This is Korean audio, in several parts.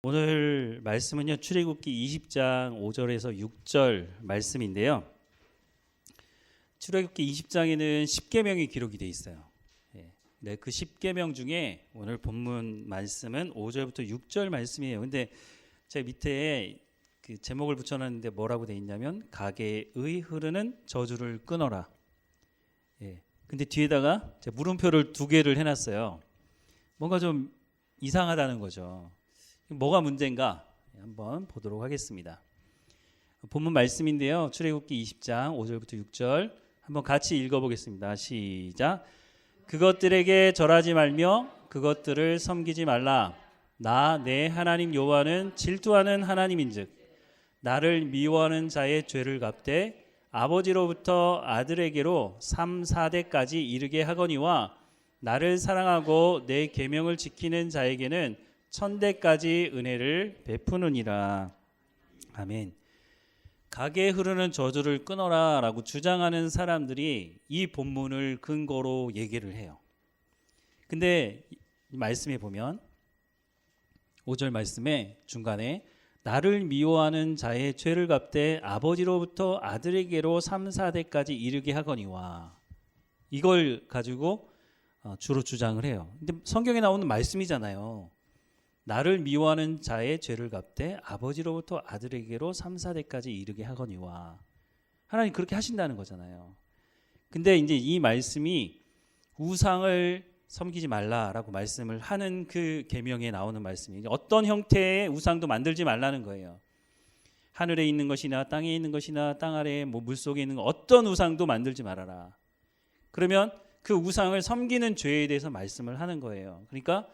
오늘 말씀은요, 출애굽기 20장 5절에서 6절 말씀인데요. 출애굽기 20장에는 10계명이 기록이 되어 있어요. 네, 그 10계명 중에 오늘 본문 말씀은 5절부터 6절 말씀이에요. 근데 제 밑에 그 제목을 붙여놨는데 뭐라고 되어 있냐면 가게의 흐르는 저주를 끊어라. 근데 뒤에다가 물음표를 2개를 해놨어요. 뭔가 좀 이상하다는 거죠. 뭐가 문제인가 한번 보도록 하겠습니다. 본문 말씀인데요. 출애굽기 20장 5절부터 6절 한번 같이 읽어보겠습니다. 시작. 그것들에게 절하지 말며 그것들을 섬기지 말라. 나 내 하나님 여호와는 질투하는 하나님인즉 나를 미워하는 자의 죄를 갚되 아버지로부터 아들에게로 3, 4대까지 이르게 하거니와 나를 사랑하고 내 계명을 지키는 자에게는 1000대까지 은혜를 베푸느니라. 아멘. 가게에 흐르는 저주를 끊어라 라고 주장하는 사람들이 이 본문을 근거로 얘기를 해요. 근데 이 말씀에 보면 5절 말씀에 중간에 나를 미워하는 자의 죄를 갚되 아버지로부터 아들에게로 3, 4대까지 이르게 하거니와 이걸 가지고 주로 주장을 해요. 근데 성경에 나오는 말씀이잖아요. 나를 미워하는 자의 죄를 갚되 아버지로부터 아들에게로 3, 4대까지 이르게 하거니와 하나님 그렇게 하신다는 거잖아요. 근데 이제 이 말씀이 우상을 섬기지 말라라고 말씀을 하는 그 계명에 나오는 말씀이 어떤 형태의 우상도 만들지 말라는 거예요. 하늘에 있는 것이나 땅에 있는 것이나 땅 아래에 물속에 있는 어떤 우상도 만들지 말아라. 그러면 그 우상을 섬기는 죄에 대해서 말씀을 하는 거예요. 그러니까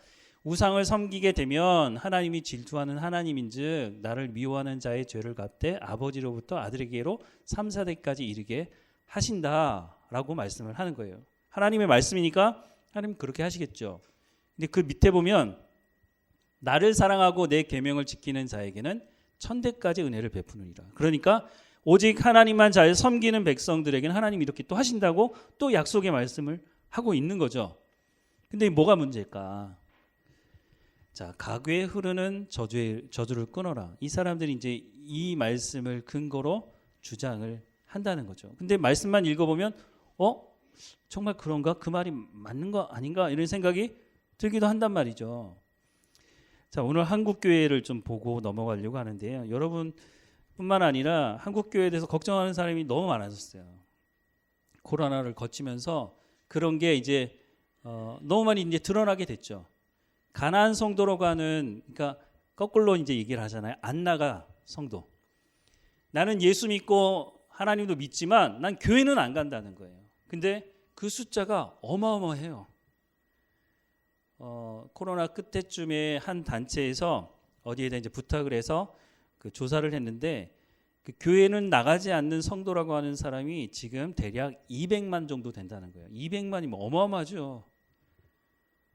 우상을 섬기게 되면 하나님이 질투하는 하나님인즉 나를 미워하는 자의 죄를 갚되 아버지로부터 아들에게로 3, 4대까지 이르게 하신다라고 말씀을 하는 거예요. 하나님의 말씀이니까 하나님 그렇게 하시겠죠. 근데 그 밑에 보면 나를 사랑하고 내 계명을 지키는 자에게는 1000대까지 은혜를 베푸느니라. 그러니까 오직 하나님만 잘 섬기는 백성들에게는 하나님이 이렇게 또 하신다고 또 약속의 말씀을 하고 있는 거죠. 근데 뭐가 문제일까? 자, 가게에 흐르는 저주를 끊어라. 이 사람들이 이제 이 말씀을 근거로 주장을 한다는 거죠. 근데 말씀만 읽어보면 정말 그런가? 그 말이 맞는 거 아닌가? 이런 생각이 들기도 한단 말이죠. 자, 오늘 한국교회를 좀 보고 넘어가려고 하는데요. 여러분뿐만 아니라 한국교회에 대해서 걱정하는 사람이 너무 많아졌어요. 코로나를 거치면서 그런 게 이제 너무 많이 이제 드러나게 됐죠. 가나안 성도로 가는, 그러니까 거꾸로 이제 얘기를 하잖아요. 안 나가 성도. 나는 예수 믿고 하나님도 믿지만 난 교회는 안 간다는 거예요. 근데 그 숫자가 어마어마해요. 코로나 끝에쯤에 한 단체에서 어디에다 이제 부탁을 해서 그 조사를 했는데 그 교회는 나가지 않는 성도라고 하는 사람이 지금 대략 200만 정도 된다는 거예요. 200만이면 어마어마하죠.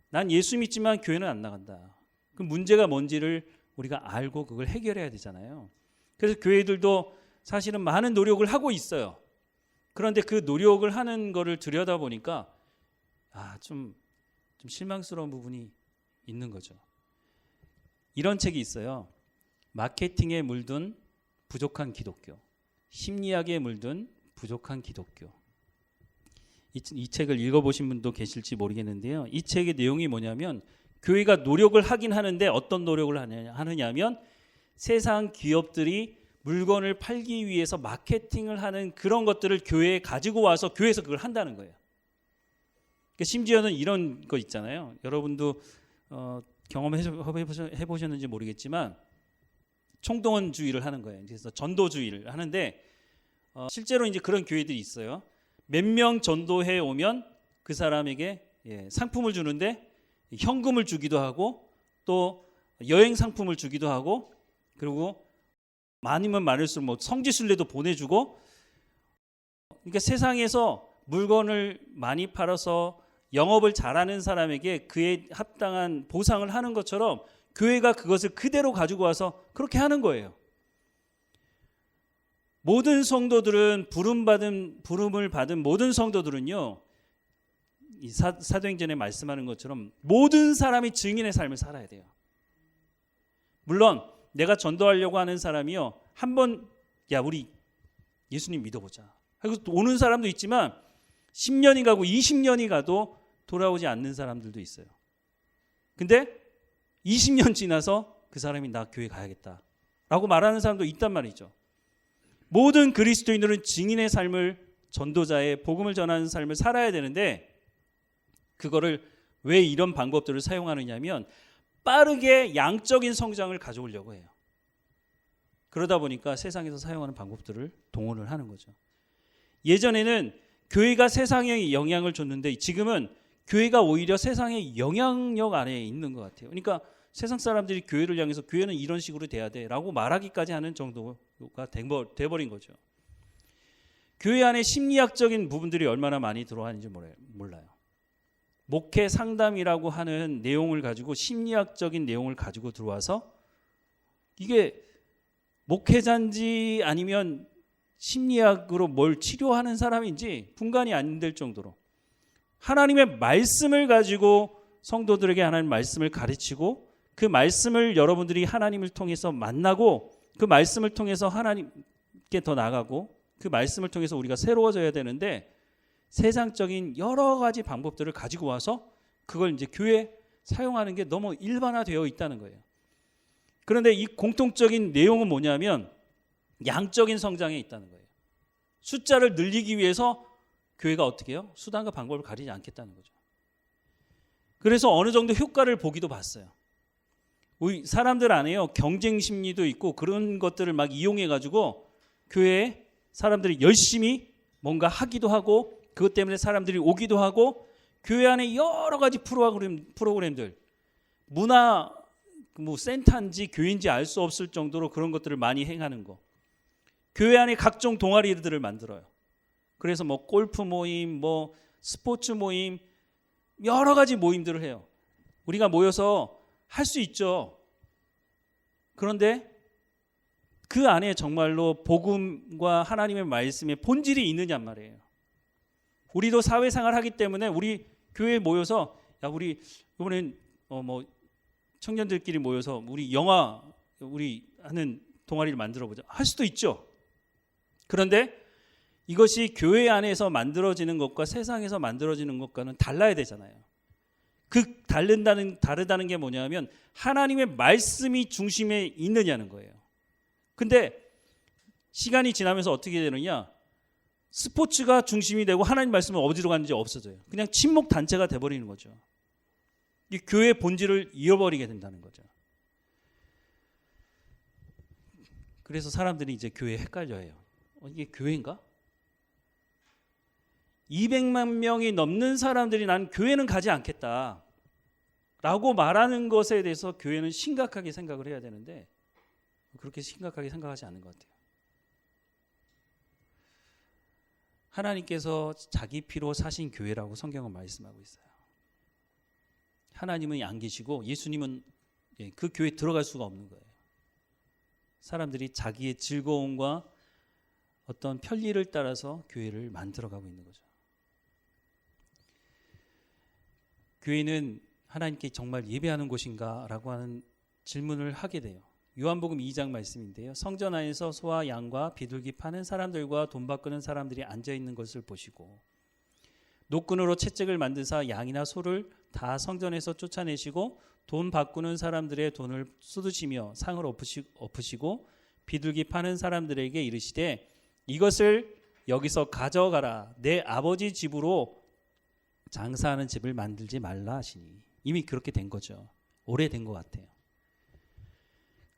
난 예수 믿지만 교회는 안 나간다. 그 문제가 뭔지를 우리가 알고 그걸 해결해야 되잖아요. 그래서 교회들도 사실은 많은 노력을 하고 있어요. 그런데 그 노력을 하는 거를 들여다보니까 좀 실망스러운 부분이 있는 거죠. 이런 책이 있어요. 마케팅에 물든 부족한 기독교, 심리학에 물든 부족한 기독교. 이 책을 읽어보신 분도 계실지 모르겠는데요. 이 책의 내용이 뭐냐면 교회가 노력을 하긴 하는데 어떤 노력을 하느냐면 세상 기업들이 물건을 팔기 위해서 마케팅을 하는 그런 것들을 교회에 가지고 와서 교회에서 그걸 한다는 거예요. 그러니까 심지어는 이런 거 있잖아요. 여러분도 경험해 보셨는지 모르겠지만 총동원주의를 하는 거예요. 그래서 전도주의를 하는데 실제로 이제 그런 교회들이 있어요. 몇 명 전도해 오면 그 사람에게 상품을 주는데 현금을 주기도 하고 또 여행 상품을 주기도 하고 그리고 많으면 많을수록 성지순례도 보내주고 그러니까 세상에서 물건을 많이 팔아서 영업을 잘하는 사람에게 그에 합당한 보상을 하는 것처럼 교회가 그것을 그대로 가지고 와서 그렇게 하는 거예요. 모든 성도들은 부름을 받은 모든 성도들은요 이 사도행전에 말씀하는 것처럼 모든 사람이 증인의 삶을 살아야 돼요. 물론 내가 전도하려고 하는 사람이요, 한번 야 우리 예수님 믿어보자 하고 오는 사람도 있지만 10년이 가고 20년이 가도 돌아오지 않는 사람들도 있어요. 근데 20년 지나서 그 사람이 나 교회 가야겠다 라고 말하는 사람도 있단 말이죠. 모든 그리스도인들은 증인의 삶을, 전도자의 복음을 전하는 삶을 살아야 되는데, 그거를 왜 이런 방법들을 사용하느냐면 빠르게 양적인 성장을 가져오려고 해요. 그러다 보니까 세상에서 사용하는 방법들을 동원을 하는 거죠. 예전에는 교회가 세상에 영향을 줬는데 지금은 교회가 오히려 세상의 영향력 안에 있는 것 같아요. 그러니까 세상 사람들이 교회를 향해서 교회는 이런 식으로 돼야 돼라고 말하기까지 하는 정도가 돼버린 거죠. 교회 안에 심리학적인 부분들이 얼마나 많이 들어가는지 몰라요. 목회 상담이라고 하는 내용을 가지고 심리학적인 내용을 가지고 들어와서 이게 목회자인지 아니면 심리학으로 뭘 치료하는 사람인지 분간이 안 될 정도로 하나님의 말씀을 가지고 성도들에게 하나님의 말씀을 가르치고 그 말씀을 여러분들이 하나님을 통해서 만나고 그 말씀을 통해서 하나님께 더 나아가고 그 말씀을 통해서 우리가 새로워져야 되는데, 세상적인 여러 가지 방법들을 가지고 와서 그걸 이제 교회에 사용하는 게 너무 일반화되어 있다는 거예요. 그런데 이 공통적인 내용은 뭐냐면 양적인 성장에 있다는 거예요. 숫자를 늘리기 위해서 교회가 어떻게 해요? 수단과 방법을 가리지 않겠다는 거죠. 그래서 어느 정도 효과를 보기도 봤어요. 우리 사람들 안에요, 경쟁 심리도 있고 그런 것들을 막 이용해 가지고 교회에 사람들이 열심히 뭔가 하기도 하고 그것 때문에 사람들이 오기도 하고, 교회 안에 여러 가지 프로그램들, 문화 센터인지 교회인지 알 수 없을 정도로 그런 것들을 많이 행하는 거. 교회 안에 각종 동아리들을 만들어요. 그래서 뭐 골프 모임, 뭐 스포츠 모임, 여러 가지 모임들을 해요. 우리가 모여서 할 수 있죠. 그런데 그 안에 정말로 복음과 하나님의 말씀의 본질이 있느냐 말이에요. 우리도 사회생활 하기 때문에 우리 교회에 모여서 야 우리 이번엔 뭐 청년들끼리 모여서 우리 영화 우리 하는 동아리를 만들어 보자 할 수도 있죠. 그런데 이것이 교회 안에서 만들어지는 것과 세상에서 만들어지는 것과는 달라야 되잖아요. 그 다르다는 게 뭐냐면 하나님의 말씀이 중심에 있느냐는 거예요. 근데 시간이 지나면서 어떻게 되느냐? 스포츠가 중심이 되고 하나님 말씀은 어디로 가는지 없어져요. 그냥 친목 단체가 돼버리는 거죠. 이 교회의 본질을 잃어버리게 된다는 거죠. 그래서 사람들이 이제 교회에 헷갈려해요. 이게 교회인가? 200만 명이 넘는 사람들이 난 교회는 가지 않겠다 라고 말하는 것에 대해서 교회는 심각하게 생각을 해야 되는데 그렇게 심각하게 생각하지 않는 것 같아요. 하나님께서 자기 피로 사신 교회라고 성경은 말씀하고 있어요. 하나님은 안 계시고 예수님은 그 교회에 들어갈 수가 없는 거예요. 사람들이 자기의 즐거움과 어떤 편리를 따라서 교회를 만들어가고 있는 거죠. 교회는 하나님께 정말 예배하는 곳인가? 라고 하는 질문을 하게 돼요. 요한복음 2장 말씀인데요. 성전 안에서 소와 양과 비둘기 파는 사람들과 돈 바꾸는 사람들이 앉아있는 것을 보시고 노끈으로 채찍을 만드사 양이나 소를 다 성전에서 쫓아내시고 돈 바꾸는 사람들의 돈을 쏟으시며 상을 엎으시고 비둘기 파는 사람들에게 이르시되 이것을 여기서 가져가라. 내 아버지 집으로 장사하는 집을 만들지 말라 하시니. 이미 그렇게 된 거죠. 오래된 것 같아요.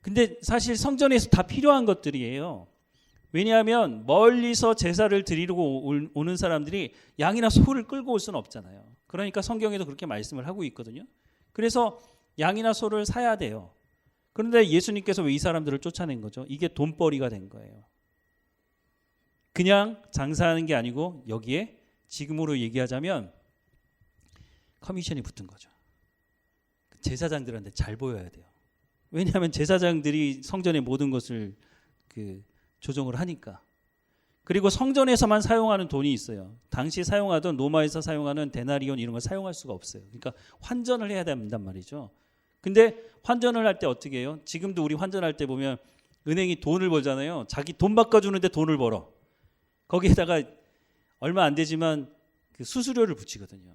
근데 사실 성전에서 다 필요한 것들이에요. 왜냐하면 멀리서 제사를 드리러 오는 사람들이 양이나 소를 끌고 올 수는 없잖아요. 그러니까 성경에도 그렇게 말씀을 하고 있거든요. 그래서 양이나 소를 사야 돼요. 그런데 예수님께서 왜 이 사람들을 쫓아낸 거죠? 이게 돈벌이가 된 거예요. 그냥 장사하는 게 아니고 여기에 지금으로 얘기하자면 커미션이 붙은 거죠. 제사장들한테 잘 보여야 돼요. 왜냐하면 제사장들이 성전의 모든 것을 조정을 하니까. 그리고 성전에서만 사용하는 돈이 있어요. 당시 사용하던 로마에서 사용하는 데나리온 이런 걸 사용할 수가 없어요. 그러니까 환전을 해야 된단 말이죠. 근데 환전을 할 때 어떻게 해요? 지금도 우리 환전할 때 보면 은행이 돈을 벌잖아요. 자기 돈 바꿔주는데 돈을 벌어. 거기에다가 얼마 안 되지만 그 수수료를 붙이거든요.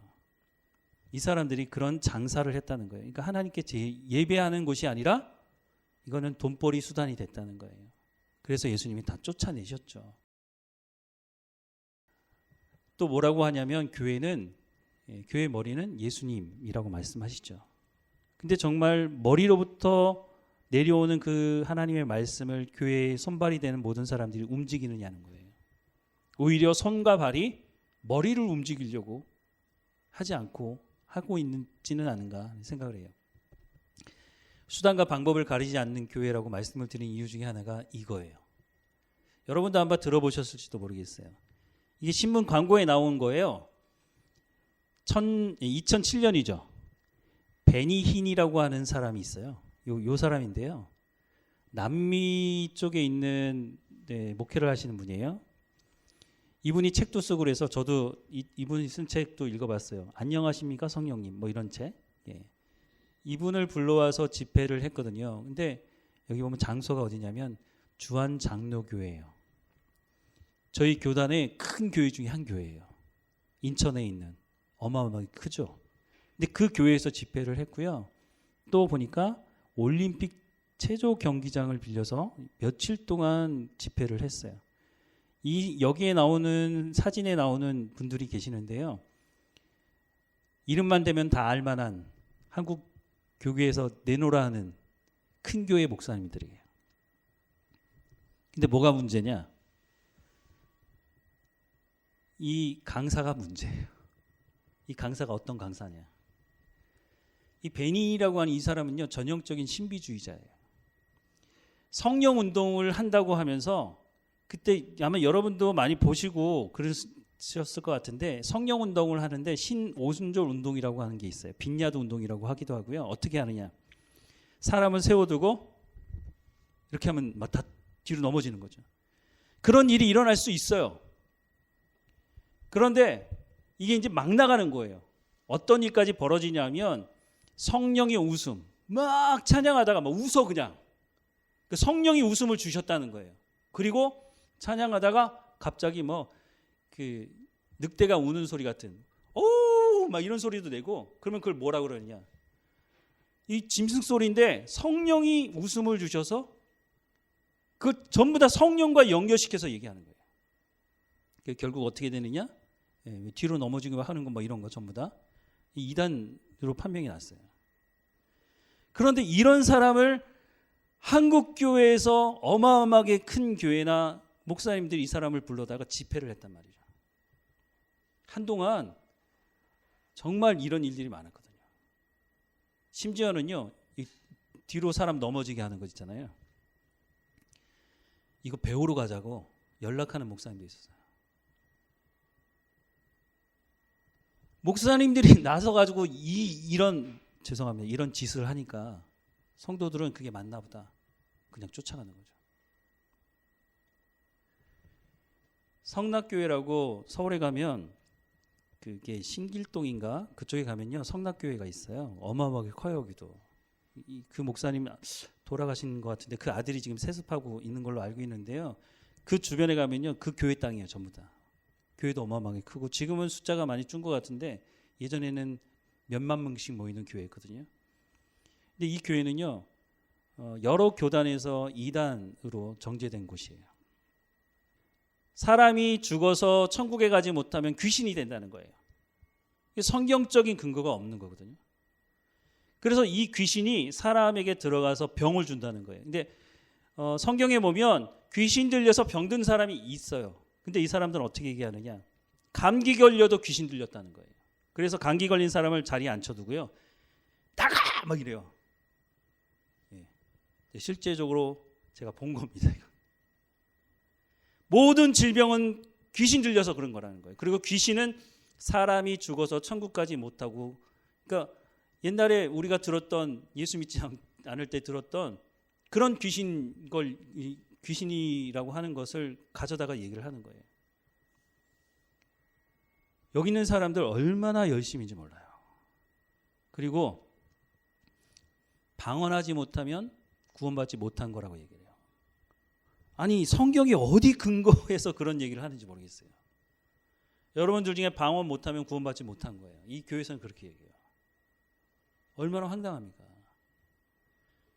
이 사람들이 그런 장사를 했다는 거예요. 그러니까 하나님께 예배하는 곳이 아니라 이거는 돈벌이 수단이 됐다는 거예요. 그래서 예수님이 다 쫓아내셨죠. 또 뭐라고 하냐면 교회 머리는 예수님이라고 말씀하시죠. 근데 정말 머리로부터 내려오는 그 하나님의 말씀을 교회의 손발이 되는 모든 사람들이 움직이느냐는 거예요. 오히려 손과 발이 머리를 움직이려고 하지 않고 하고 있지는 않은가 생각을 해요. 수단과 방법을 가리지 않는 교회라고 말씀을 드린 이유 중에 하나가 이거예요. 여러분도 한번 들어보셨을지도 모르겠어요. 이게 신문 광고에 나온 거예요. 2007년이죠. 베니 힌이라고 하는 사람이 있어요. 요 사람인데요. 남미 쪽에 있는 목회를 하시는 분이에요. 이분이 책도 쓰고 그래서 저도 이분이 쓴 책도 읽어봤어요. 안녕하십니까 성령님 뭐 이런 책. 예. 이분을 불러와서 집회를 했거든요. 근데 여기 보면 장소가 어디냐면 주한 장로교회예요. 저희 교단의 큰 교회 중에 한 교회예요. 인천에 있는 어마어마하게 크죠. 근데 그 교회에서 집회를 했고요. 또 보니까 올림픽 체조 경기장을 빌려서 며칠 동안 집회를 했어요. 여기에 나오는 사진에 나오는 분들이 계시는데요. 이름만 대면 다 알만한 한국 교회에서 내노라 하는 큰 교회 목사님들이에요. 근데 뭐가 문제냐? 이 강사가 문제예요. 이 강사가 어떤 강사냐? 이 베니라고 하는 이 사람은요, 전형적인 신비주의자예요. 성령 운동을 한다고 하면서 그때 아마 여러분도 많이 보시고 그러셨을 것 같은데 성령 운동을 하는데 신오순절 운동이라고 하는 게 있어요. 빈야드 운동이라고 하기도 하고요. 어떻게 하느냐? 사람을 세워두고 이렇게 하면 막 다 뒤로 넘어지는 거죠. 그런 일이 일어날 수 있어요. 그런데 이게 이제 막 나가는 거예요. 어떤 일까지 벌어지냐면 성령의 웃음, 막 찬양하다가 막 웃어 그냥. 그 성령이 웃음을 주셨다는 거예요. 그리고 찬양하다가 갑자기 뭐 그 늑대가 우는 소리 같은 오 막 이런 소리도 내고 그러면 그걸 뭐라 그러느냐? 이 짐승 소리인데 성령이 웃음을 주셔서 그 전부 다 성령과 연결시켜서 얘기하는 거예요. 결국 어떻게 되느냐? 뒤로 넘어지고 하는 거 뭐 이런 거 전부 다 이단으로 판명이 났어요. 그런데 이런 사람을 한국 교회에서 어마어마하게 큰 교회나 목사님들이 이 사람을 불러다가 집회를 했단 말이죠. 한동안 정말 이런 일들이 많았거든요. 심지어는요, 뒤로 사람 넘어지게 하는 거 있잖아요. 이거 배우러 가자고 연락하는 목사님도 있었어요. 목사님들이 나서가지고 이런 짓을 하니까 성도들은 그게 맞나 보다. 그냥 쫓아가는 거죠. 성락교회라고 서울에 가면 그게 신길동인가 그쪽에 가면요 성락교회가 있어요. 어마어마하게 커요. 여기도. 그 목사님 돌아가신 것 같은데 그 아들이 지금 세습하고 있는 걸로 알고 있는데요. 그 주변에 가면요 그 교회 땅이에요. 전부 다. 교회도 어마어마하게 크고 지금은 숫자가 많이 준 것 같은데 예전에는 몇만 명씩 모이는 교회였거든요. 근데 이 교회는요 여러 교단에서 이단으로 정제된 곳이에요. 사람이 죽어서 천국에 가지 못하면 귀신이 된다는 거예요. 성경적인 근거가 없는 거거든요. 그래서 이 귀신이 사람에게 들어가서 병을 준다는 거예요. 근데 성경에 보면 귀신 들려서 병든 사람이 있어요. 근데 이 사람들은 어떻게 얘기하느냐? 감기 걸려도 귀신 들렸다는 거예요. 그래서 감기 걸린 사람을 자리에 앉혀두고요. 나가! 막 이래요. 예. 실제적으로 제가 본 겁니다. 모든 질병은 귀신 들려서 그런 거라는 거예요. 그리고 귀신은 사람이 죽어서 천국까지 못하고, 그러니까 옛날에 우리가 들었던 예수 믿지 않을 때 들었던 그런 귀신이라고 하는 것을 가져다가 얘기를 하는 거예요. 여기 있는 사람들 얼마나 열심인지 몰라요. 그리고 방언하지 못하면 구원받지 못한 거라고 얘기해요. 아니 성경이 어디 근거해서 그런 얘기를 하는지 모르겠어요. 여러분들 중에 방언 못하면 구원받지 못한 거예요. 이 교회에서는 그렇게 얘기해요. 얼마나 황당합니까?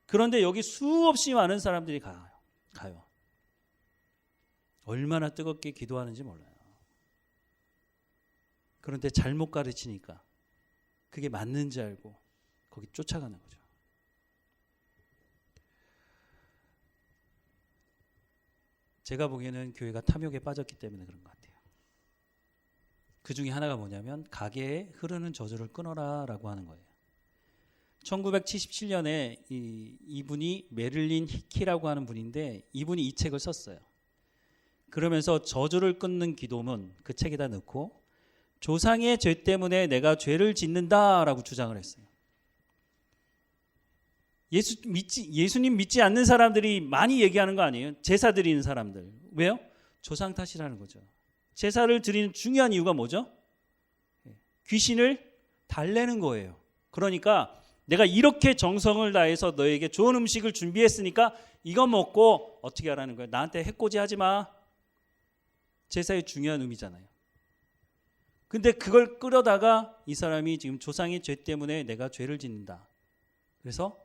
그런데 여기 수없이 많은 사람들이 가요. 얼마나 뜨겁게 기도하는지 몰라요. 그런데 잘못 가르치니까 그게 맞는지 알고 거기 쫓아가는 거죠. 제가 보기에는 교회가 탐욕에 빠졌기 때문에 그런 것 같아요. 그 중에 하나가 뭐냐면 가게에 흐르는 저주를 끊어라 라고 하는 거예요. 1977년에 이분이 메릴린 히키라고 하는 분인데 이분이 이 책을 썼어요. 그러면서 저주를 끊는 기도문 그 책에다 넣고 조상의 죄 때문에 내가 죄를 짓는다라고 주장을 했어요. 예수님 믿지 않는 사람들이 많이 얘기하는 거 아니에요? 제사 드리는 사람들. 왜요? 조상 탓이라는 거죠. 제사를 드리는 중요한 이유가 뭐죠? 귀신을 달래는 거예요. 그러니까 내가 이렇게 정성을 다해서 너에게 좋은 음식을 준비했으니까 이거 먹고 어떻게 하라는 거예요? 나한테 해코지 하지 마. 제사의 중요한 의미잖아요. 근데 그걸 끌어다가 이 사람이 지금 조상의 죄 때문에 내가 죄를 짓는다. 그래서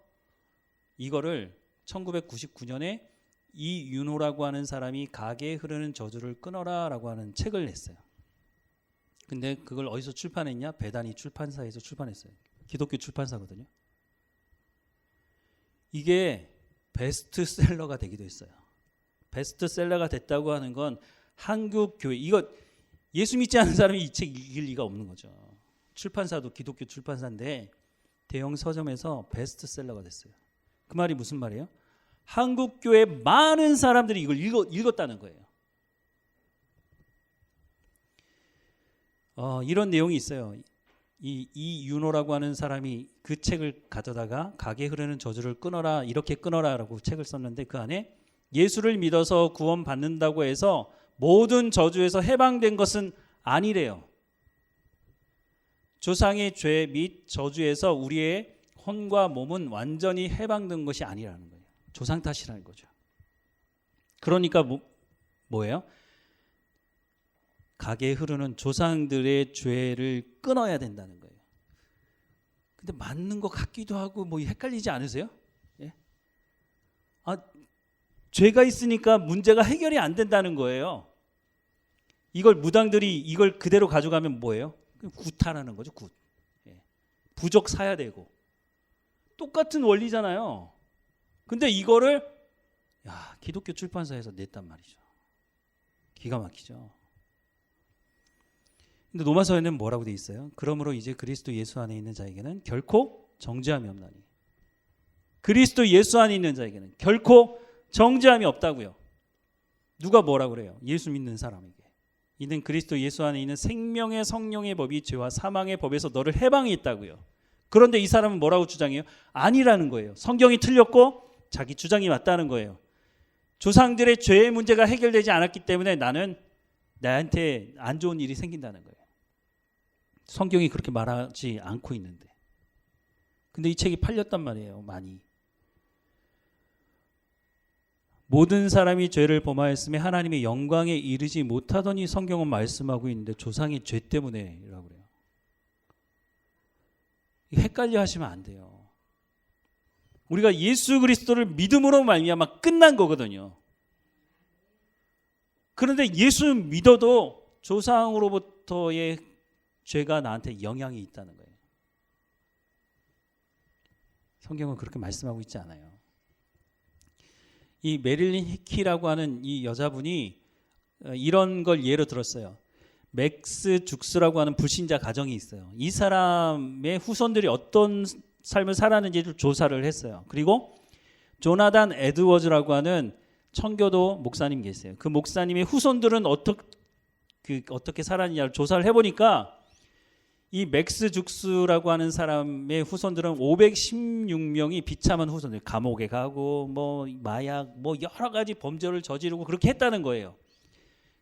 이거를 1999년에 이윤호라고 하는 사람이 가게에 흐르는 저주를 끊어라 라고 하는 책을 냈어요. 근데 그걸 어디서 출판했냐? 배단위 출판사에서 출판했어요. 기독교 출판사거든요. 이게 베스트셀러가 되기도 했어요. 베스트셀러가 됐다고 하는 건 한국 교회, 이거 예수 믿지 않는 사람이 이 책 읽을 리가 없는 거죠. 출판사도 기독교 출판사인데 대형 서점에서 베스트셀러가 됐어요. 그 말이 무슨 말이에요? 한국 교회 많은 사람들이 이걸 읽었다는 거예요. 이런 내용이 있어요. 이윤호라고 하는 사람이 그 책을 가져다가 가게 흐르는 저주를 끊어라, 이렇게 끊어라라고 책을 썼는데 그 안에 예수를 믿어서 구원받는다고 해서 모든 저주에서 해방된 것은 아니래요. 조상의 죄 및 저주에서 우리의 혼과 몸은 완전히 해방된 것이 아니라는 거예요. 조상 탓이라는 거죠. 그러니까 뭐예요? 가게에 흐르는 조상들의 죄를 끊어야 된다는 거예요. 근데 맞는 것 같기도 하고 뭐 헷갈리지 않으세요? 예? 죄가 있으니까 문제가 해결이 안 된다는 거예요. 이걸 무당들이 이걸 그대로 가져가면 뭐예요? 구타라는 거죠. 굿. 예. 부적 사야 되고 똑같은 원리잖아요. 근데 이거를 기독교 출판사에서 냈단 말이죠. 기가 막히죠. 근데 로마서에는 뭐라고 돼 있어요? 그러므로 이제 그리스도 예수 안에 있는 자에게는 결코 정죄함이 없나니. 그리스도 예수 안에 있는 자에게는 결코 정죄함이 없다고요. 누가 뭐라고 그래요? 예수 믿는 사람에게. 이는 그리스도 예수 안에 있는 생명의 성령의 법이 죄와 사망의 법에서 너를 해방했다고요. 그런데 이 사람은 뭐라고 주장해요? 아니라는 거예요. 성경이 틀렸고 자기 주장이 맞다는 거예요. 조상들의 죄의 문제가 해결되지 않았기 때문에 나한테 안 좋은 일이 생긴다는 거예요. 성경이 그렇게 말하지 않고 있는데. 근데 이 책이 팔렸단 말이에요. 많이. 모든 사람이 죄를 범하였음에 하나님의 영광에 이르지 못하더니 성경은 말씀하고 있는데 조상의 죄 때문에라고 그래요. 헷갈려 하시면 안 돼요. 우리가 예수 그리스도를 믿음으로 말미암아 끝난 거거든요. 그런데 예수 믿어도 조상으로부터의 죄가 나한테 영향이 있다는 거예요. 성경은 그렇게 말씀하고 있지 않아요. 이 메릴린 히키라고 하는 이 여자분이 이런 걸 예로 들었어요. 맥스 죽스라고 하는 불신자 가정이 있어요. 이 사람의 후손들이 어떤 삶을 살았는지를 조사를 했어요. 그리고 조나단 에드워즈라고 하는 청교도 목사님 계세요. 그 목사님의 후손들은 어떻게 살았느냐를 조사를 해보니까 이 맥스 죽스라고 하는 사람의 후손들은 516명이 비참한 후손들, 감옥에 가고 뭐 마약 뭐 여러 가지 범죄를 저지르고 그렇게 했다는 거예요.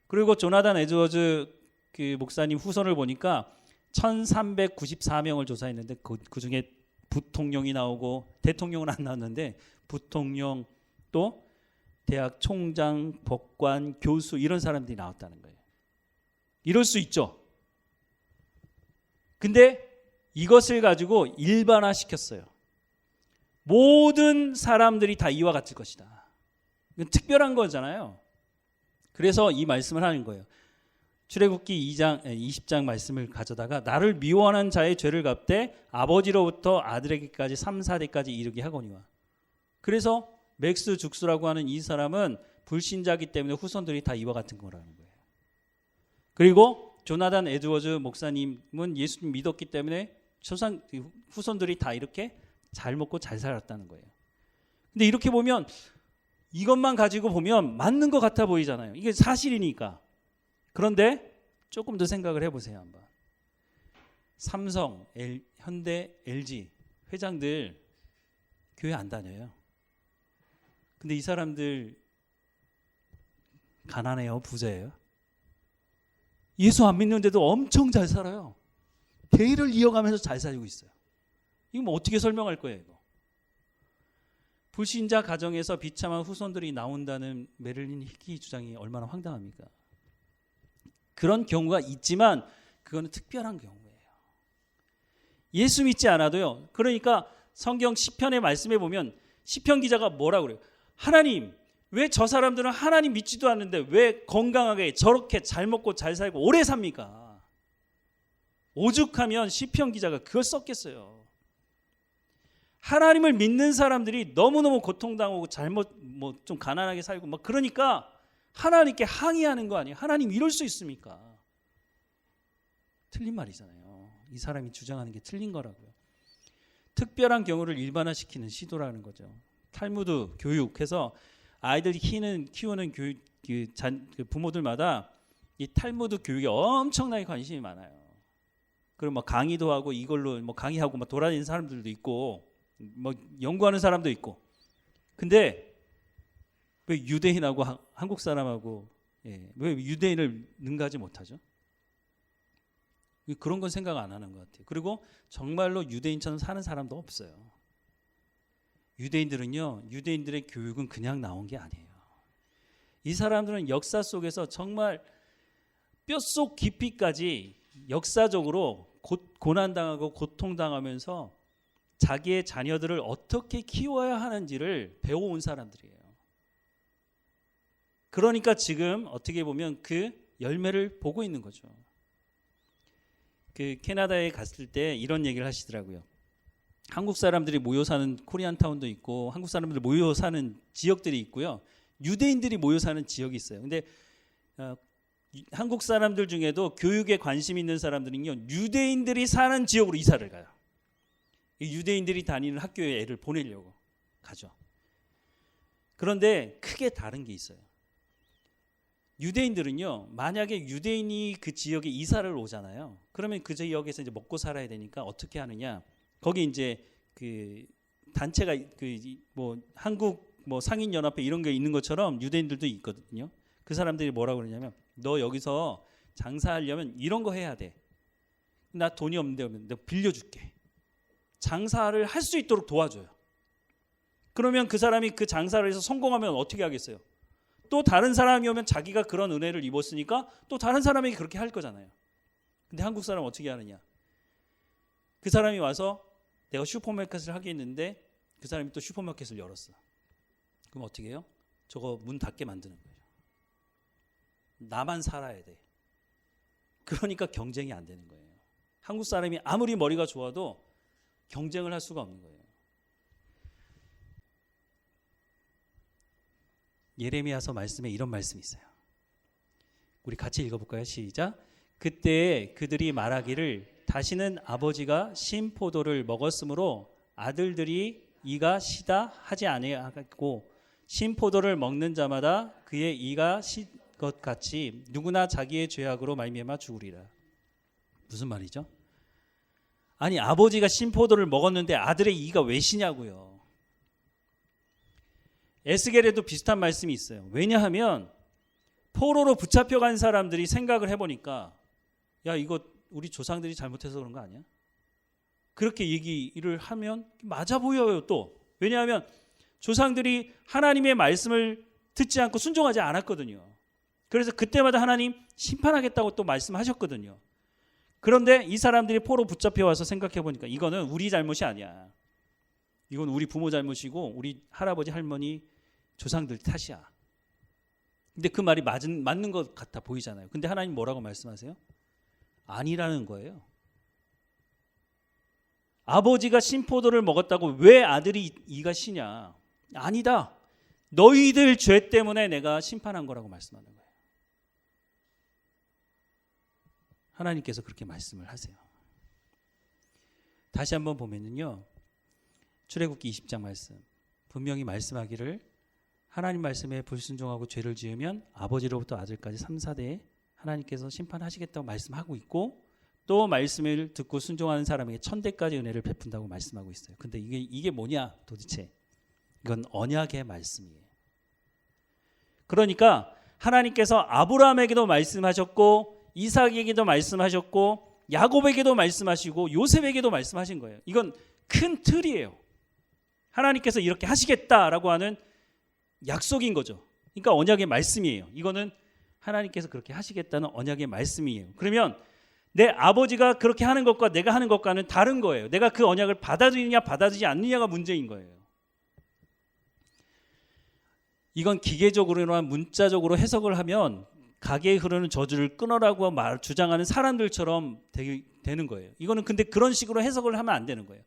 그리고 조나단 에드워즈 그 목사님 후손을 보니까 1394명을 조사했는데 그 중에 부통령이 나오고, 대통령은 안 나왔는데 부통령, 또 대학 총장, 법관, 교수, 이런 사람들이 나왔다는 거예요. 이럴 수 있죠. 근데 이것을 가지고 일반화시켰어요. 모든 사람들이 다 이와 같을 것이다. 이건 특별한 거잖아요. 그래서 이 말씀을 하는 거예요. 출애굽기 20장 말씀을 가져다가 나를 미워하는 자의 죄를 갚되 아버지로부터 아들에게까지 3, 4대까지 이르게 하거니와. 그래서 맥스 죽스라고 하는 이 사람은 불신자이기 때문에 후손들이 다 이와 같은 거라는 거예요. 그리고 조나단 에드워즈 목사님은 예수님 믿었기 때문에 후손들이 다 이렇게 잘 먹고 잘 살았다는 거예요. 근데 이렇게 보면, 이것만 가지고 보면 맞는 것 같아 보이잖아요. 이게 사실이니까. 그런데 조금 더 생각을 해보세요. 한번. 삼성, 현대, LG 회장들 교회 안 다녀요. 근데 이 사람들 가난해요? 부자예요? 예수 안 믿는데도 엄청 잘 살아요. 대의를 이어가면서 잘 살고 있어요. 이거 뭐 어떻게 설명할 거예요, 이거? 불신자 가정에서 비참한 후손들이 나온다는 메릴린 히키 주장이 얼마나 황당합니까? 그런 경우가 있지만 그거는 특별한 경우예요. 예수 믿지 않아도요. 그러니까 성경 시편의 말씀에 보면 시편 기자가 뭐라고 그래요? 하나님, 왜 저 사람들은 하나님 믿지도 않는데 왜 건강하게 저렇게 잘 먹고 잘 살고 오래 삽니까? 오죽하면 시편 기자가 그걸 썼겠어요. 하나님을 믿는 사람들이 너무너무 고통당하고 좀 가난하게 살고 막 그러니까 하나님께 항의하는 거 아니에요? 하나님 이럴 수 있습니까? 틀린 말이잖아요. 이 사람이 주장하는 게 틀린 거라고요. 특별한 경우를 일반화시키는 시도라는 거죠. 탈무드 교육해서 아이들이 키우는 부모들마다 이 탈무드 교육에 엄청나게 관심이 많아요. 그리고 막 강의도 하고 이걸로 뭐 강의하고 막 돌아다니는 사람들도 있고 뭐 연구하는 사람도 있고. 근데 왜 유대인하고 한국 사람하고 왜 유대인을 능가하지 못하죠? 그런 건 생각 안 하는 것 같아요. 그리고 정말로 유대인처럼 사는 사람도 없어요. 유대인들은요, 유대인들의 교육은 그냥 나온 게 아니에요. 이 사람들은 역사 속에서 정말 뼛속 깊이까지 역사적으로 고난당하고 고통당하면서 자기의 자녀들을 어떻게 키워야 하는지를 배워온 사람들이에요. 그러니까 지금 어떻게 보면 그 열매를 보고 있는 거죠. 그 캐나다에 갔을 때 이런 얘기를 하시더라고요. 한국 사람들이 모여 사는 코리안타운도 있고 한국 사람들이 모여 사는 지역들이 있고요. 유대인들이 모여 사는 지역이 있어요. 근데 한국 사람들 중에도 교육에 관심 있는 사람들은요, 유대인들이 사는 지역으로 이사를 가요. 유대인들이 다니는 학교에 애를 보내려고 가죠. 그런데 크게 다른 게 있어요. 유대인들은요, 만약에 유대인이 그 지역에 이사를 오잖아요. 그러면 그 지역에서 이제 먹고 살아야 되니까 어떻게 하느냐? 거기 이제 그 단체가 뭐 한국 뭐 상인연합회 이런 게 있는 것처럼 유대인들도 있거든요. 그 사람들이 뭐라고 그러냐면 너 여기서 장사하려면 이런 거 해야 돼. 나 돈이 없는데 내가 빌려줄게. 장사를 할 수 있도록 도와줘요. 그러면 그 사람이 그 장사를 해서 성공하면 어떻게 하겠어요? 또 다른 사람이 오면 자기가 그런 은혜를 입었으니까 또 다른 사람에게 그렇게 할 거잖아요. 근데 한국 사람은 어떻게 하느냐? 그 사람이 와서 내가 슈퍼마켓을 하겠는데 그 사람이 또 슈퍼마켓을 열었어. 그럼 어떻게 해요? 저거 문 닫게 만드는 거예요. 나만 살아야 돼. 그러니까 경쟁이 안 되는 거예요. 한국 사람이 아무리 머리가 좋아도 경쟁을 할 수가 없는 거예요. 예레미야서 말씀에 이런 말씀이 있어요. 우리 같이 읽어볼까요? 시작. 그때 그들이 말하기를 다시는 아버지가 신 포도를 먹었으므로 아들들이 이가 시다 하지 아니하겠고 신 포도를 먹는 자마다 그의 이가 시 것 같이 누구나 자기의 죄악으로 말미암아 죽으리라. 무슨 말이죠? 아니 아버지가 신 포도를 먹었는데 아들의 이가 왜 시냐고요. 에스겔에도 비슷한 말씀이 있어요. 왜냐하면 포로로 붙잡혀간 사람들이 생각을 해보니까 야 이거 우리 조상들이 잘못해서 그런 거 아니야? 그렇게 얘기를 하면 맞아 보여요. 또 왜냐하면 조상들이 하나님의 말씀을 듣지 않고 순종하지 않았거든요. 그래서 그때마다 하나님 심판하겠다고 또 말씀하셨거든요. 그런데 이 사람들이 포로 붙잡혀 와서 생각해 보니까 이거는 우리 잘못이 아니야. 이건 우리 부모 잘못이고 우리 할아버지 할머니 조상들 탓이야. 근데 그 말이 맞는 것 같아 보이잖아요. 근데 하나님 뭐라고 말씀하세요? 아니라는 거예요. 아버지가 신포도를 먹었다고 왜 아들이 이가 시냐? 아니다. 너희들 죄 때문에 내가 심판한 거라고 말씀하는 거예요. 하나님께서 그렇게 말씀을 하세요. 다시 한번 보면은요. 출애굽기 20장 말씀. 분명히 말씀하기를 하나님 말씀에 불순종하고 죄를 지으면 아버지로부터 아들까지 3, 4대에 하나님께서 심판하시겠다고 말씀하고 있고 또 말씀을 듣고 순종하는 사람에게 1000대까지 은혜를 베푼다고 말씀하고 있어요. 근데 이게 뭐냐 도대체. 이건 언약의 말씀이에요. 그러니까 하나님께서 아브라함에게도 말씀하셨고 이삭에게도 말씀하셨고 야곱에게도 말씀하시고 요셉에게도 말씀하신 거예요. 이건 큰 틀이에요. 하나님께서 이렇게 하시겠다라고 하는 약속인 거죠. 그러니까 언약의 말씀이에요. 이거는 하나님께서 그렇게 하시겠다는 언약의 말씀이에요. 그러면 내 아버지가 그렇게 하는 것과 내가 하는 것과는 다른 거예요. 내가 그 언약을 받아들이냐 받아들이지 않느냐가 문제인 거예요. 이건 기계적으로나 문자적으로 해석을 하면 가게에 흐르는 저주를 끊어라고 주장하는 사람들처럼 되는 거예요. 이거는 근데 그런 식으로 해석을 하면 안 되는 거예요.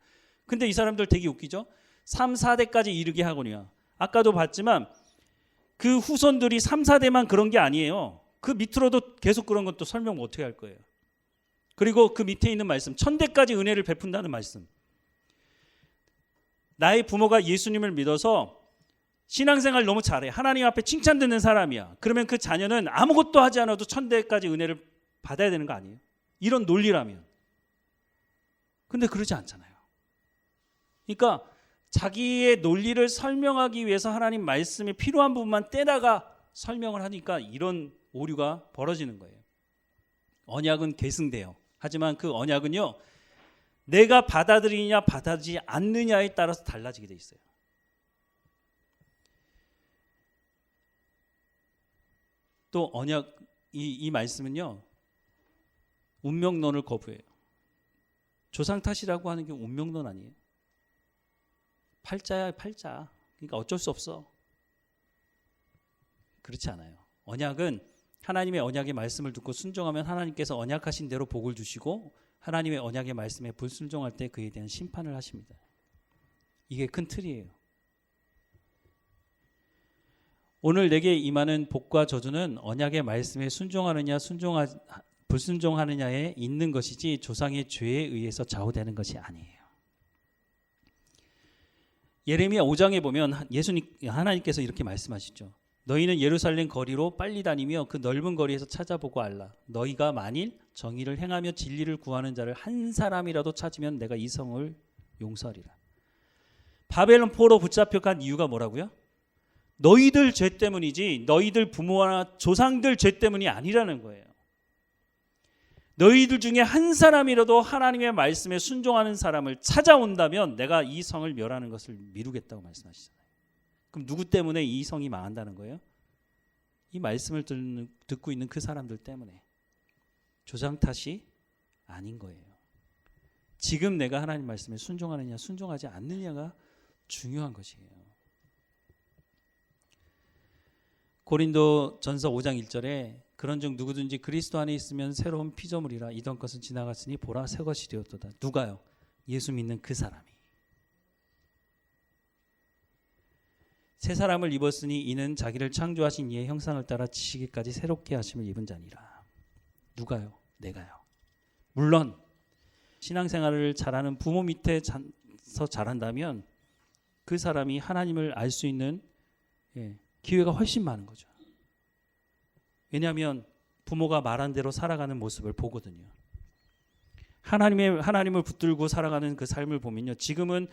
근데 이 사람들 되게 웃기죠. 3, 4대까지 이르게 하거든요. 아까도 봤지만 그 후손들이 3, 4대만 그런 게 아니에요. 그 밑으로도 계속 그런 것도 설명 어떻게 할 거예요. 그리고 그 밑에 있는 말씀 1000대까지 은혜를 베푼다는 말씀. 나의 부모가 예수님을 믿어서 신앙생활 너무 잘해. 하나님 앞에 칭찬 듣는 사람이야. 그러면 그 자녀는 아무것도 하지 않아도 1000대까지 은혜를 받아야 되는 거 아니에요? 이런 논리라면. 근데 그러지 않잖아요. 그러니까 자기의 논리를 설명하기 위해서 하나님 말씀이 필요한 부분만 떼다가 설명을 하니까 이런 오류가 벌어지는 거예요. 언약은 계승돼요. 하지만 그 언약은요. 내가 받아들이냐 받아들이지 않느냐에 따라서 달라지게 돼 있어요. 또 언약 이 말씀은요. 운명론을 거부해요. 조상 탓이라고 하는 게 운명론 아니에요. 팔자야 팔자. 그러니까 어쩔 수 없어. 그렇지 않아요. 언약은 하나님의 언약의 말씀을 듣고 순종하면 하나님께서 언약하신 대로 복을 주시고 하나님의 언약의 말씀에 불순종할 때 그에 대한 심판을 하십니다. 이게 큰 틀이에요. 오늘 내게 임하는 복과 저주는 언약의 말씀에 순종하느냐 불순종하느냐에 있는 것이지 조상의 죄에 의해서 좌우되는 것이 아니에요. 예레미야 5장에 보면 하나님께서 이렇게 말씀하시죠. 너희는 예루살렘 거리로 빨리 다니며 그 넓은 거리에서 찾아보고 알라. 너희가 만일 정의를 행하며 진리를 구하는 자를 한 사람이라도 찾으면 내가 이 성을 용서하리라. 바벨론 포로 붙잡혀 간 이유가 뭐라고요? 너희들 죄 때문이지 너희들 부모나 조상들 죄 때문이 아니라는 거예요. 너희들 중에 한 사람이라도 하나님의 말씀에 순종하는 사람을 찾아온다면 내가 이 성을 멸하는 것을 미루겠다고 말씀하시잖아요. 그럼 누구 때문에 이 성이 망한다는 거예요? 이 말씀을 듣고 있는 그 사람들 때문에. 조상 탓이 아닌 거예요. 지금 내가 하나님 말씀에 순종하느냐 순종하지 않느냐가 중요한 것이에요. 고린도 전서 5장 1절에 그런즉 누구든지 그리스도 안에 있으면 새로운 피조물이라 이던 것은 지나갔으니 보라 새 것이 되었도다. 누가요? 예수 믿는 그 사람이. 새 사람을 입었으니 이는 자기를 창조하신 이의 형상을 따라 지시기까지 새롭게 하심을 입은 자니라. 누가요? 내가요. 물론 신앙생활을 잘하는 부모 밑에서 자란다면 그 사람이 하나님을 알 수 있는 기회가 훨씬 많은 거죠. 왜냐하면 부모가 말한 대로 살아가는 모습을 보거든요. 하나님을 붙들고 살아가는 그 삶을 보면요. 지금은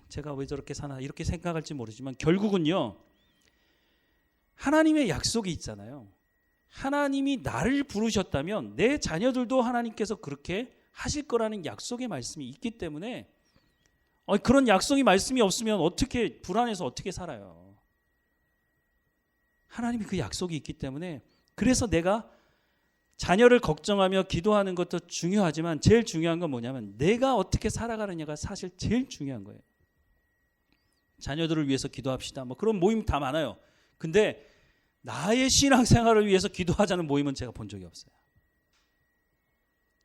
제가 왜 저렇게 사나 이렇게 생각할지 모르지만 결국은요. 하나님의 약속이 있잖아요. 하나님이 나를 부르셨다면 내 자녀들도 하나님께서 그렇게 하실 거라는 약속의 말씀이 있기 때문에 그런 약속의 말씀이 없으면 어떻게 불안해서 어떻게 살아요. 하나님이 그 약속이 있기 때문에 그래서 내가 자녀를 걱정하며 기도하는 것도 중요하지만 제일 중요한 건 뭐냐면 내가 어떻게 살아가느냐가 사실 제일 중요한 거예요. 자녀들을 위해서 기도합시다. 뭐 그런 모임 다 많아요. 근데 나의 신앙생활을 위해서 기도하자는 모임은 제가 본 적이 없어요.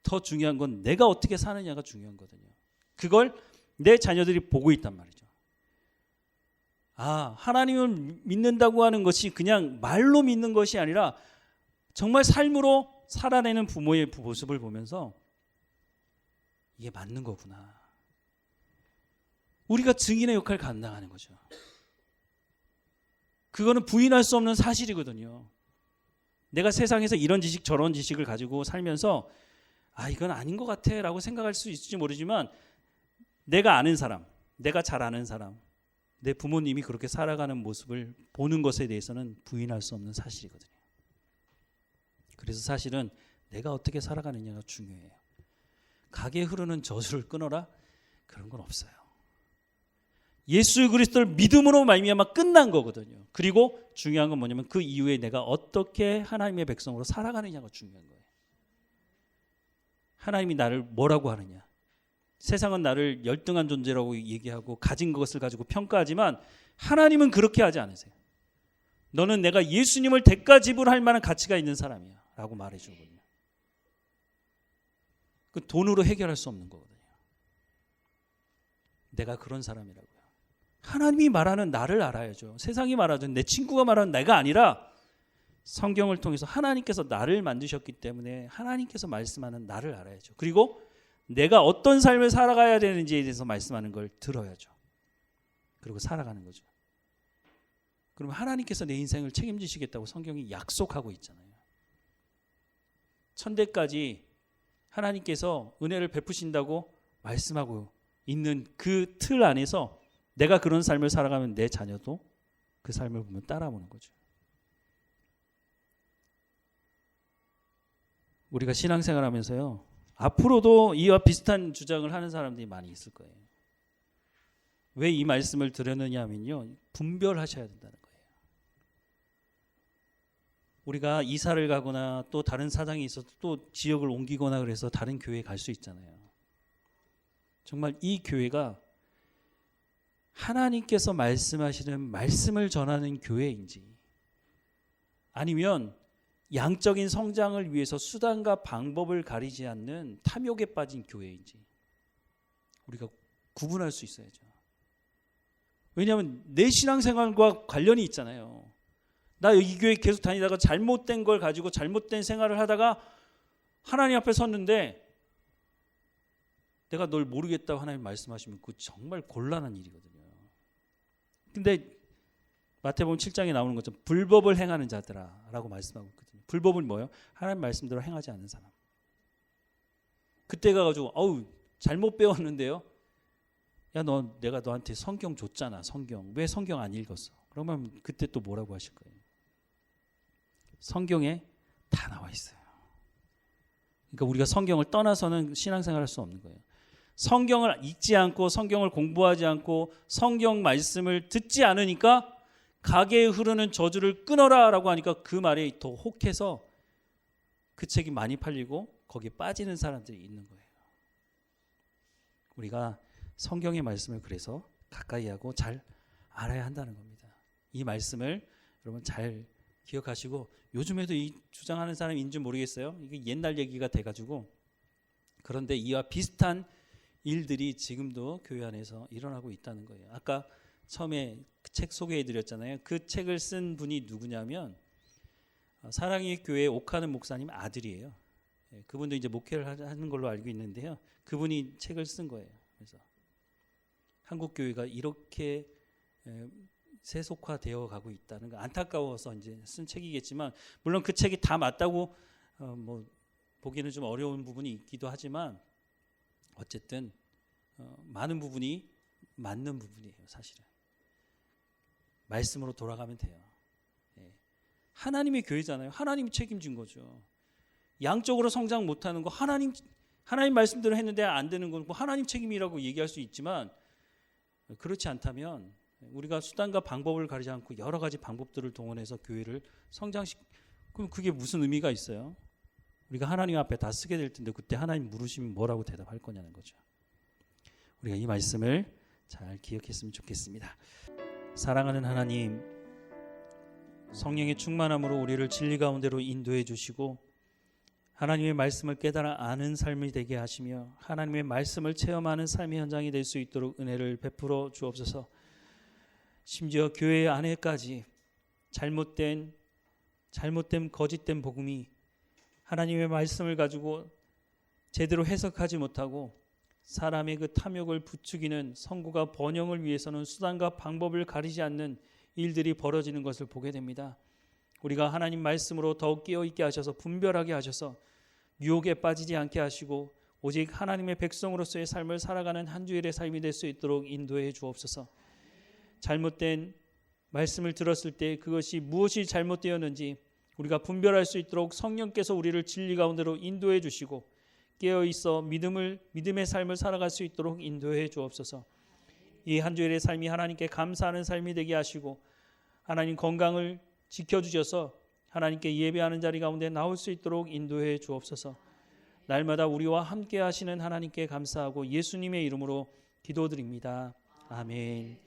더 중요한 건 내가 어떻게 사느냐가 중요한 거거든요. 그걸 내 자녀들이 보고 있단 말이죠. 하나님을 믿는다고 하는 것이 그냥 말로 믿는 것이 아니라 정말 삶으로 살아내는 부모의 모습을 보면서 이게 맞는 거구나. 우리가 증인의 역할을 감당하는 거죠. 그거는 부인할 수 없는 사실이거든요. 내가 세상에서 이런 지식 저런 지식을 가지고 살면서 이건 아닌 것 같아 라고 생각할 수 있을지 모르지만 내가 아는 사람, 내가 잘 아는 사람, 내 부모님이 그렇게 살아가는 모습을 보는 것에 대해서는 부인할 수 없는 사실이거든요. 그래서 사실은 내가 어떻게 살아가느냐가 중요해요. 강에 흐르는 저주를 끊어라? 그런 건 없어요. 예수 그리스도를 믿음으로 말미암아 끝난 거거든요. 그리고 중요한 건 뭐냐면 그 이후에 내가 어떻게 하나님의 백성으로 살아가느냐가 중요한 거예요. 하나님이 나를 뭐라고 하느냐. 세상은 나를 열등한 존재라고 얘기하고 가진 것을 가지고 평가하지만 하나님은 그렇게 하지 않으세요. 너는 내가 예수님을 대가 지불할 만한 가치가 있는 사람이야 라고 말해주거든요. 그 돈으로 해결할 수 없는 거거든요. 내가 그런 사람이라고요. 하나님이 말하는 나를 알아야죠. 세상이 말하든 내 친구가 말하는 내가 아니라 성경을 통해서 하나님께서 나를 만드셨기 때문에 하나님께서 말씀하는 나를 알아야죠. 그리고 내가 어떤 삶을 살아가야 되는지에 대해서 말씀하는 걸 들어야죠. 그리고 살아가는 거죠. 그러면 하나님께서 내 인생을 책임지시겠다고 성경이 약속하고 있잖아요. 천대까지 하나님께서 은혜를 베푸신다고 말씀하고 있는 그 틀 안에서 내가 그런 삶을 살아가면 내 자녀도 그 삶을 보면 따라오는 거죠. 우리가 신앙생활 하면서요. 앞으로도 이와 비슷한 주장을 하는 사람들이 많이 있을 거예요. 왜 이 말씀을 드렸느냐 하면요. 분별하셔야 된다는 거예요. 우리가 이사를 가거나 또 다른 사정이 있어서 또 지역을 옮기거나 그래서 다른 교회에 갈 수 있잖아요. 정말 이 교회가 하나님께서 말씀하시는 말씀을 전하는 교회인지 아니면 양적인 성장을 위해서 수단과 방법을 가리지 않는 탐욕에 빠진 교회인지 우리가 구분할 수 있어야죠. 왜냐하면 내 신앙생활과 관련이 있잖아요. 나 이 교회 계속 다니다가 잘못된 걸 가지고 잘못된 생활을 하다가 하나님 앞에 섰는데 내가 널 모르겠다고 하나님 말씀하시면 그거 정말 곤란한 일이거든요. 근데 마태복음 7장에 나오는 것처럼 불법을 행하는 자들아 라고 말씀하고 있거든요. 불법은 뭐예요? 하나님 말씀대로 행하지 않는 사람. 그때 가가지고 잘못 배웠는데요. 야, 내가 너한테 성경 줬잖아. 성경. 왜 성경 안 읽었어? 그러면 그때 또 뭐라고 하실 거예요? 성경에 다 나와 있어요. 그러니까 우리가 성경을 떠나서는 신앙생활을 할 수 없는 거예요. 성경을 읽지 않고 성경을 공부하지 않고 성경 말씀을 듣지 않으니까 가게에 흐르는 저주를 끊어라 라고 하니까 그 말이 더 혹해서 그 책이 많이 팔리고 거기에 빠지는 사람들이 있는 거예요. 우리가 성경의 말씀을 그래서 가까이 하고 잘 알아야 한다는 겁니다. 이 말씀을 여러분 잘 기억하시고 요즘에도 이 주장하는 사람이 있는지 모르겠어요. 이게 옛날 얘기가 돼가지고 그런데 이와 비슷한 일들이 지금도 교회 안에서 일어나고 있다는 거예요. 아까 처음에 그 책 소개해드렸잖아요. 그 책을 쓴 분이 누구냐면 사랑의 교회 옥하는 목사님 아들이에요. 그분도 이제 목회를 하는 걸로 알고 있는데요. 그분이 책을 쓴 거예요. 그래서 한국 교회가 이렇게 세속화되어 가고 있다는 거 안타까워서 이제 쓴 책이겠지만 물론 그 책이 다 맞다고 뭐 보기는 좀 어려운 부분이 있기도 하지만 어쨌든 많은 부분이 맞는 부분이에요. 사실은 말씀으로 돌아가면 돼요. 하나님의 교회잖아요. 하나님이 책임진 거죠. 양적으로 성장 못하는 거 하나님 하나님 말씀대로 했는데 안 되는 건 하나님 책임이라고 얘기할 수 있지만 그렇지 않다면 우리가 수단과 방법을 가리지 않고 여러 가지 방법들을 동원해서 교회를 그럼 그게 무슨 의미가 있어요? 우리가 하나님 앞에 다 쓰게 될 텐데 그때 하나님 물으시면 뭐라고 대답할 거냐는 거죠. 우리가 이 말씀을 잘 기억했으면 좋겠습니다. 사랑하는 하나님, 성령의 충만함으로 우리를 진리 가운데로 인도해 주시고 하나님의 말씀을 깨달아 아는 삶이 되게 하시며 하나님의 말씀을 체험하는 삶의 현장이 될 수 있도록 은혜를 베풀어 주옵소서. 심지어 교회 안에까지 잘못된 거짓된 복음이 하나님의 말씀을 가지고 제대로 해석하지 못하고 사람의 그 탐욕을 부추기는 선구가 번영을 위해서는 수단과 방법을 가리지 않는 일들이 벌어지는 것을 보게 됩니다. 우리가 하나님 말씀으로 더욱 깨어있게 하셔서 분별하게 하셔서 유혹에 빠지지 않게 하시고 오직 하나님의 백성으로서의 삶을 살아가는 한 주일의 삶이 될 수 있도록 인도해 주옵소서. 잘못된 말씀을 들었을 때 그것이 무엇이 잘못되었는지 우리가 분별할 수 있도록 성령께서 우리를 진리 가운데로 인도해 주시고 깨어있어 믿음의 삶을 살아갈 수 있도록 인도해 주옵소서. 이 한 주일의 삶이 하나님께 감사하는 삶이 되게 하시고 하나님 건강을 지켜주셔서 하나님께 예배하는 자리 가운데 나올 수 있도록 인도해 주옵소서. 날마다 우리와 함께 하시는 하나님께 감사하고 예수님의 이름으로 기도드립니다. 아멘.